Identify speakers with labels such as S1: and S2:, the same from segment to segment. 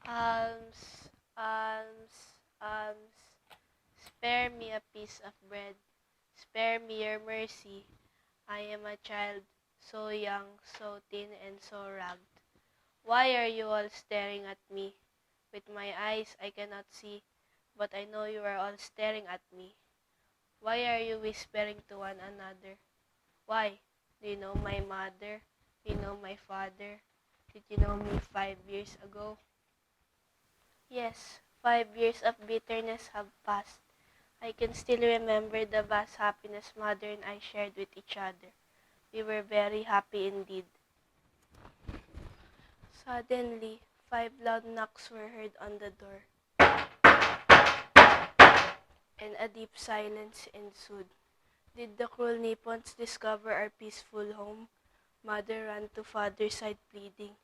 S1: Alms, alms, alms, spare me a piece of bread. Spare me your mercy. I am a child, so young, so thin, and so ragged. Why are you all staring at me? With my eyes I cannot see, but I know you are all staring at me. Why are you whispering to one another? Why? Do you know my mother? Do you know my father? Did you know me 5 years ago? Yes, 5 years of bitterness have passed. I can still remember the vast happiness Mother and I shared with each other. We were very happy indeed. Suddenly, 5 loud knocks were heard on the door, and a deep silence ensued. Did the cruel Nippons discover our peaceful home? Mother ran to Father's side pleading,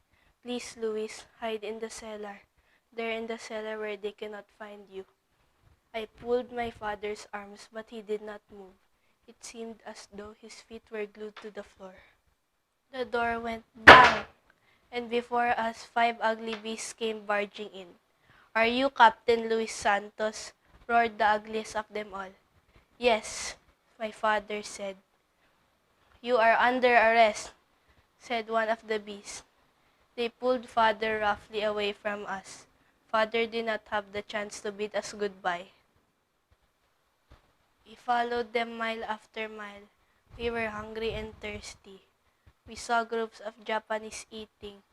S1: "Please, Luis, hide in the cellar. There in the cellar where they cannot find you." I pulled my father's arms, but he did not move. It seemed as though his feet were glued to the floor. The door went bang, and before us 5 ugly beasts came barging in. "Are you Captain Luis Santos?" roared the ugliest of them all. "Yes," my father said. "You are under arrest," said one of the beasts. They pulled Father roughly away from us. Father did not have the chance to bid us goodbye. We followed them mile after mile. We were hungry and thirsty. We saw groups of Japanese eating.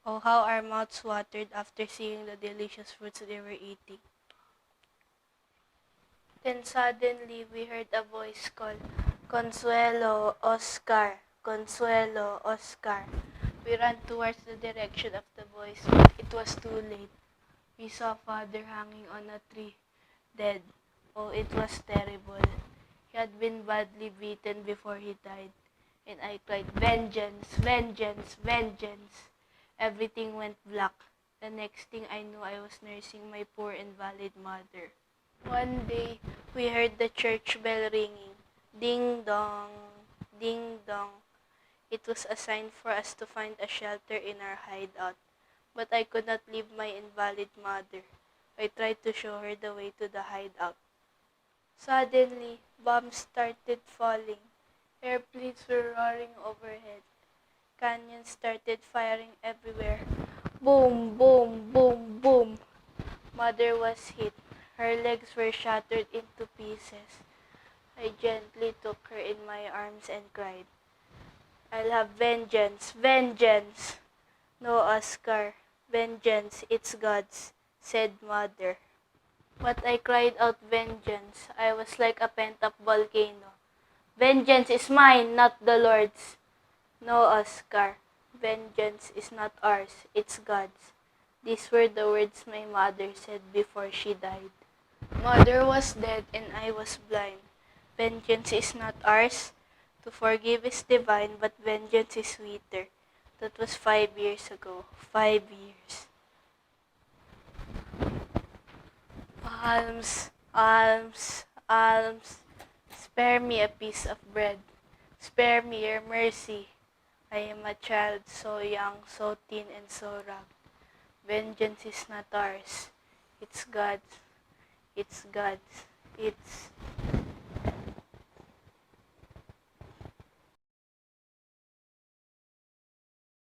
S1: Oh, how our mouths watered after seeing the delicious fruits they were eating. Then suddenly we heard a voice call, "Consuelo, Oscar, Consuelo, Oscar." We ran towards the direction of the voice, but it was too late. We saw Father hanging on a tree, dead. Oh, it was terrible. He had been badly beaten before he died, and I cried, "Vengeance, vengeance, vengeance." Everything went black. The next thing I knew, I was nursing my poor invalid mother. One day, we heard the church bell ringing. Ding dong, ding dong. It was a sign for us to find a shelter in our hideout. But I could not leave my invalid mother. I tried to show her the way to the hideout. Suddenly, bombs started falling. Airplanes were roaring overhead. Cannons started firing everywhere. Boom, boom, boom, boom. Mother was hit. Her legs were shattered into pieces. I gently took her in my arms and cried, "I'll have vengeance, vengeance." "No, Oscar, vengeance, it's God's," said Mother. But I cried out vengeance. I was like a pent-up volcano. "Vengeance is mine, not the Lord's." "No, Oscar, vengeance is not ours, it's God's." These were the words my mother said before she died. Mother was dead and I was blind. Vengeance is not ours. To forgive is divine, but vengeance is sweeter. That was 5 years ago. 5 years. Alms, alms, alms. Spare me a piece of bread. Spare me your mercy. I am a child, so young, so thin, and so ragged. Vengeance is not ours. It's God's. It's God's. It's